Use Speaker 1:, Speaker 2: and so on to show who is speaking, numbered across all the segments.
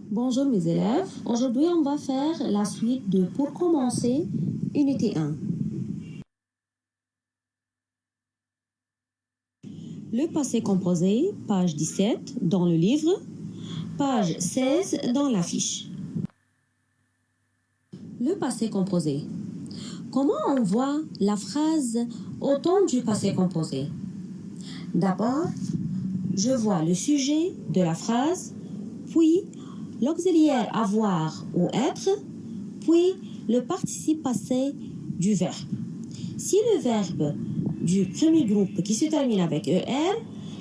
Speaker 1: Bonjour mes élèves, aujourd'hui on va faire la suite de Pour commencer, unité 1. Le passé composé, page 17 dans le livre, page 16 dans la fiche. Le passé composé. Comment on voit la phrase au temps du passé composé? D'abord, je vois le sujet de la phrase, puis l'auxiliaire avoir ou être, puis le participe passé du verbe. Si le verbe du premier groupe qui se termine avec ER,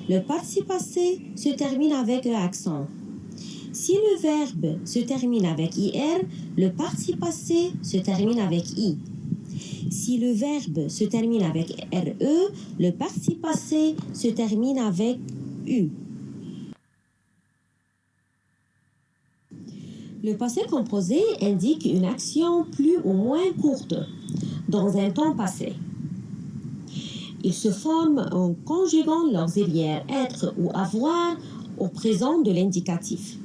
Speaker 1: le participe passé se termine avec E accent. Si le verbe se termine avec IR, le participe passé se termine avec I. Si le verbe se termine avec RE, le participe passé se termine avec U. Le passé composé indique une action plus ou moins courte dans un temps passé. Il se forme en conjuguant l'auxiliaire être ou avoir au présent de l'indicatif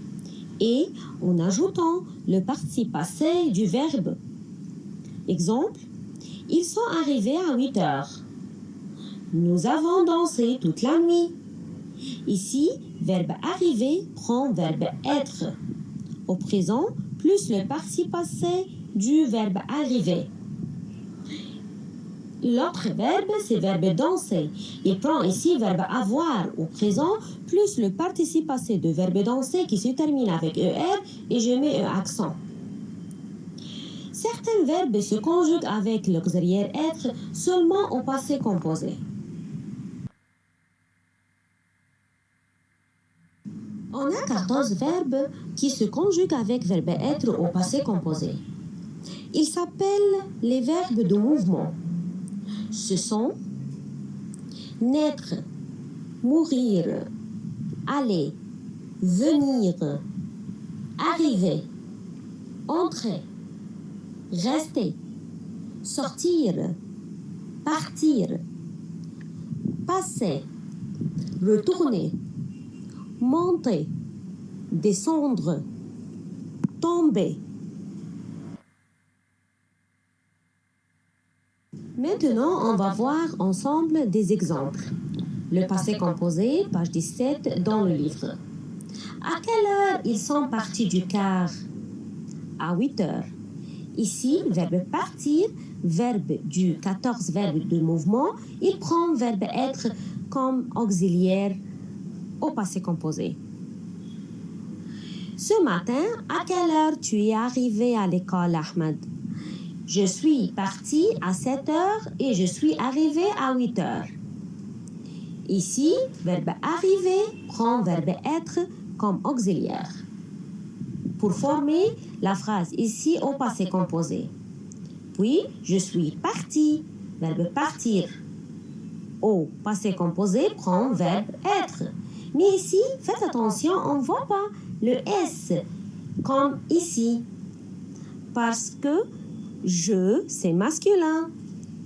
Speaker 1: et en ajoutant le participe passé du verbe. Exemple, ils sont arrivés à 8 heures. Nous avons dansé toute la nuit. Ici, verbe arriver prend verbe être au présent plus le participe passé du verbe arriver. L'autre verbe, c'est verbe danser. Il prend ici verbe avoir au présent plus le participe passé de verbe danser qui se termine avec ER et je mets un accent. Certains verbes se conjuguent avec l'auxiliaire être seulement au passé composé. On a 14 verbes qui se conjuguent avec verbe être au passé composé. Ils s'appellent les verbes de mouvement. Ce sont naître, mourir, aller, venir, arriver, entrer, rester, sortir, partir, passer, retourner, monter, descendre, tomber. Maintenant, on va voir ensemble des exemples. Le passé composé, page 17 dans le livre. À quelle heure ils sont partis du car? À 8 heures. Ici, verbe partir, verbe du 14 verbes de mouvement, il prend verbe être comme auxiliaire au passé composé. Ce matin, à quelle heure tu es arrivé à l'école, Ahmed? Je suis parti à 7 heures et je suis arrivé à 8 heures. Ici, verbe arriver prend verbe être comme auxiliaire. Pour former la phrase ici au passé composé. Puis, je suis parti, verbe partir. Au passé composé prend verbe être. Mais ici, faites attention, on ne voit pas le S comme ici. Parce que je, c'est masculin.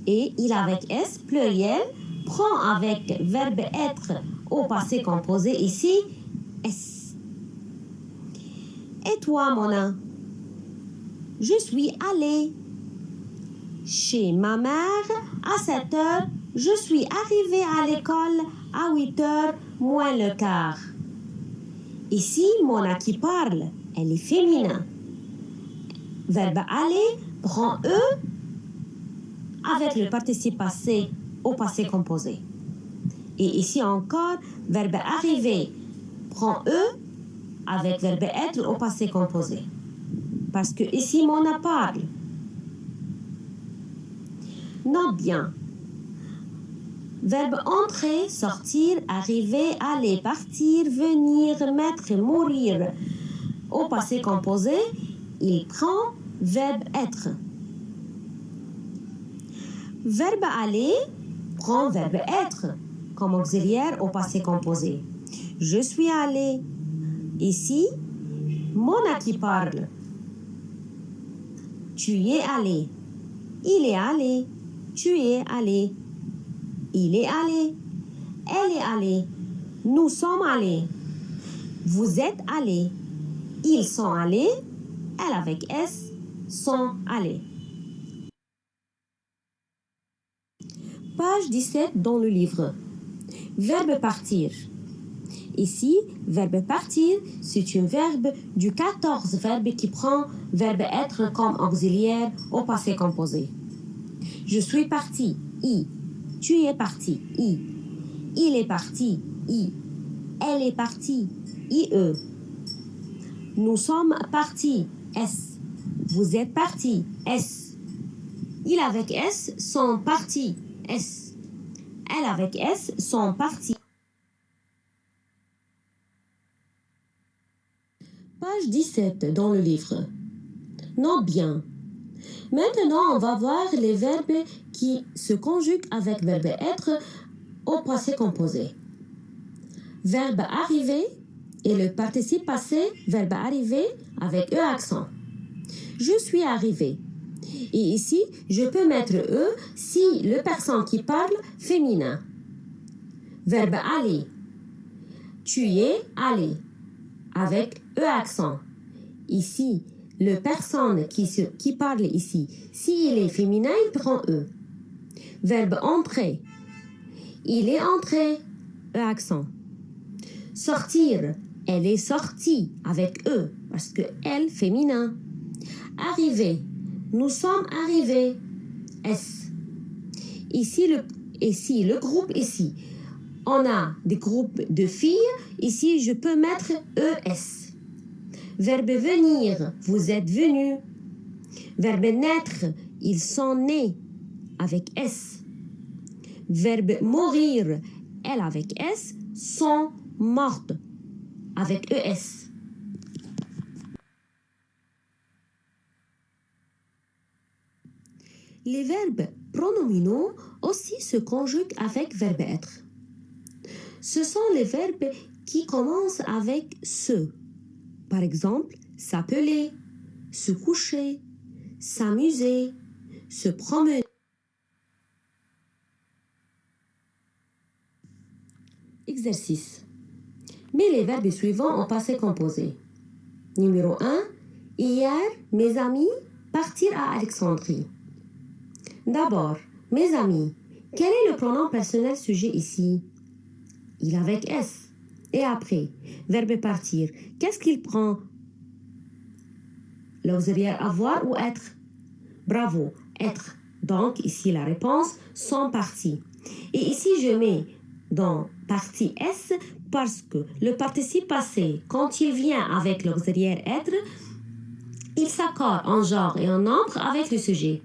Speaker 1: Et il avec S pluriel prend avec verbe être au passé composé ici, S. Et toi, Mona? Je suis allée chez ma mère à 7 heures. Je suis arrivée à l'école à 8 heures moins le quart. Ici, Mona qui parle, elle est féminin. Verbe aller prend E avec le participe passé au passé composé. Et ici encore, verbe arriver prend E avec verbe être au passé composé. Parce que ici, Mona parle. Note bien. Verbe entrer, sortir, arriver, aller, partir, venir, mettre, mourir. Au passé composé, il prend verbe être. Verbe aller prend verbe être comme auxiliaire au passé composé. Je suis allé. Ici, Mona qui parle. Tu y es allé. Il est allé. Tu es allé. Il est allé. Elle est allée. Nous sommes allés. Vous êtes allés. Ils sont allés. Elle avec S sont allés. Page 17 dans le livre. Verbe partir. Ici, verbe partir, c'est un verbe du 14 verbes qui prend verbe être comme auxiliaire au passé composé. Je suis parti, I. Tu es parti, I. Il est parti, I. Elle est partie, IE. Nous sommes partis, S. Vous êtes partis, S. Il avec S sont partis, S. Elle avec S sont partis. Page 17 dans le livre. Note bien. Maintenant, on va voir les verbes qui se conjuguent avec verbe être au passé composé. Verbe arriver et le participe passé, verbe arriver avec E accent. Je suis arrivé. Et ici, je peux mettre E si le personne qui parle féminin. Verbe aller. Tu es allé avec E accent. Ici, le personne qui parle ici, s'il est féminin, il prend E. Verbe entrer. Il est entré, E accent. Sortir. Elle est sortie avec E parce que elle féminin. Arriver. Nous sommes arrivés. S. Ici le groupe ici. On a des groupes de filles. Ici, je peux mettre ES. Verbe venir. Vous êtes venus. Verbe naître. Ils sont nés avec S. Verbe mourir. Elle avec S sont mortes avec ES. Les verbes pronominaux aussi se conjuguent avec verbe être. Ce sont les verbes qui commencent avec se. Par exemple, s'appeler, se coucher, s'amuser, se promener. Exercice. Mets les verbes suivants au passé composé. Numéro 1. Hier, mes amis partirent à Alexandrie. D'abord, mes amis, quel est le pronom personnel sujet ici? Il avec S. Et après, verbe partir, qu'est-ce qu'il prend? L'auxiliaire avoir ou être? Bravo, être. Donc, ici, la réponse, sont partis. Et ici, je mets dans partie S parce que le participe passé, quand il vient avec l'auxiliaire être, il s'accorde en genre et en nombre avec le sujet.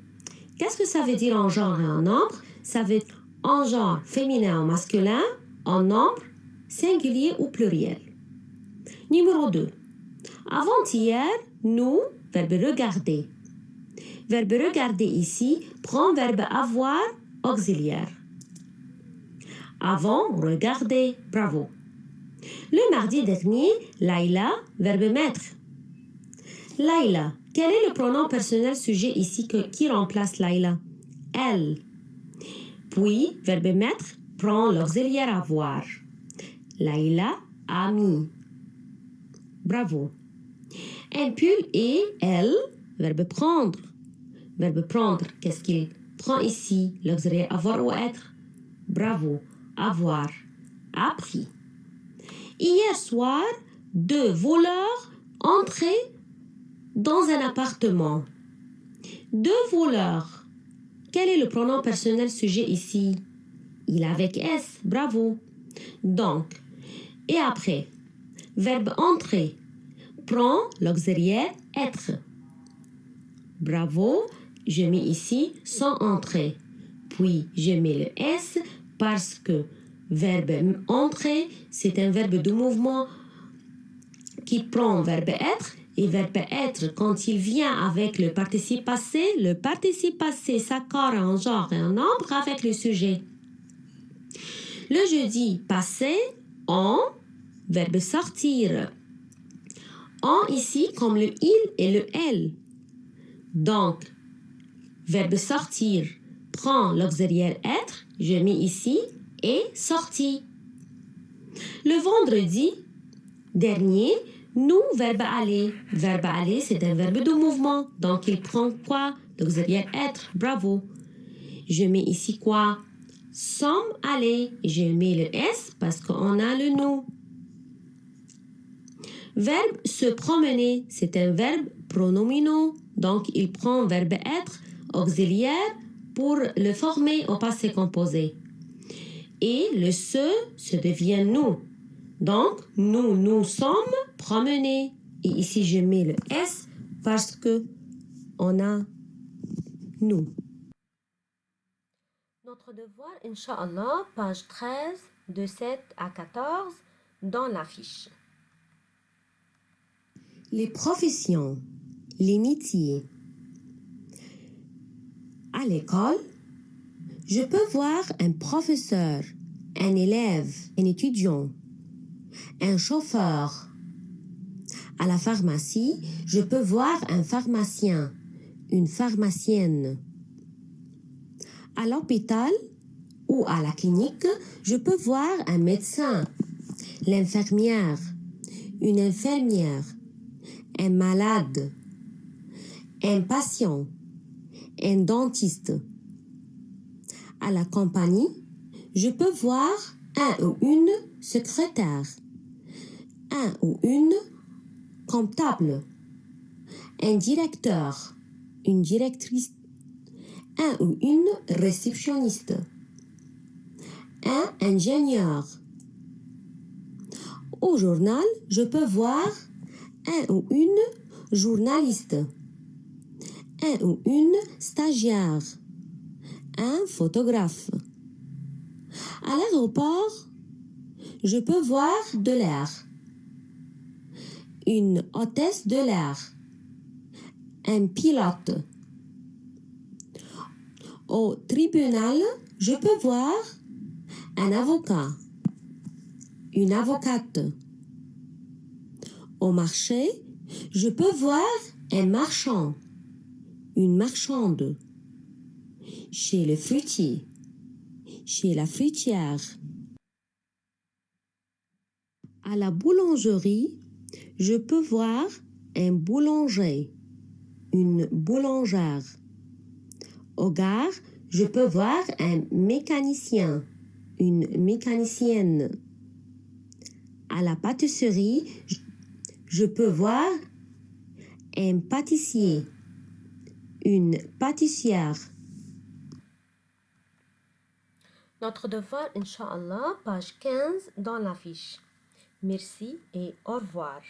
Speaker 1: Qu'est-ce que ça veut dire en genre et en nombre? Ça veut dire en genre féminin ou masculin, en nombre, singulier ou pluriel. Numéro 2. Avant-hier, nous, verbe regarder. Verbe regarder ici prend verbe avoir auxiliaire. Avant, regarder, bravo. Le mardi dernier, Laïla, verbe mettre. Laïla, quel est le pronom personnel sujet ici qui remplace Laïla? Elle. Puis, verbe mettre prend l'auxiliaire avoir. Laïla, ami. Bravo. Un pull et elle, verbe prendre. Verbe prendre, qu'est-ce qu'il prend ici? L'auxiliaire avoir ou être? Bravo. Avoir. Appris. Hier soir, 2 voleurs entraient dans un appartement. 2 voleurs. Quel est le pronom personnel sujet ici? Il avec S. Bravo. Donc, et après, verbe entrer prend l'auxiliaire être. Bravo. Je mets ici son entrée. Puis, je mets le S parce que verbe entrer, c'est un verbe de mouvement qui prend verbe être. Et verbe être, quand il vient avec le participe passé s'accorde en genre et en nombre avec le sujet. Le jeudi passé, en, verbe sortir. En ici comme le il et le elle. Donc, verbe sortir prend l'auxiliaire être, je mets ici, et sorti. Le vendredi dernier, Nous, verbe aller. Verbe aller, c'est un verbe de mouvement. Donc, il prend quoi? L'auxiliaire être. Bravo. Je mets ici quoi? Sommes allés. Je mets le S parce qu'on a le nous. Verbe se promener, c'est un verbe pronominal. Donc, il prend verbe être auxiliaire pour le former au passé composé. Et le se devient nous. Donc, nous sommes promenés. Et ici, je mets le S parce que on a nous. Notre devoir, Inch'Allah, page 13, de 7 à 14, dans la fiche. Les professions, les métiers. À l'école, je peux voir un professeur, un élève, un étudiant, un chauffeur. À la pharmacie, je peux voir un pharmacien, une pharmacienne. À l'hôpital ou à la clinique, je peux voir un médecin, l'infirmière, une infirmière, un malade, un patient, un dentiste. À la compagnie, je peux voir un ou une secrétaire, un ou une comptable, un directeur, une directrice, un ou une réceptionniste, un ingénieur. Au journal, je peux voir un ou une journaliste, un ou une stagiaire, un photographe. À l'aéroport, je peux voir de l'air, une hôtesse de l'air, un pilote. Au tribunal, je peux voir un avocat, une avocate. Au marché, je peux voir un marchand, une marchande. Chez le fruitier, chez la fruitière. À la boulangerie, je peux voir un boulanger, une boulangère. Au gare, je peux voir un mécanicien, une mécanicienne. À la pâtisserie, je peux voir un pâtissier, une pâtissière. Notre devoir, Inch'Allah, page 15 dans la fiche. Merci et au revoir.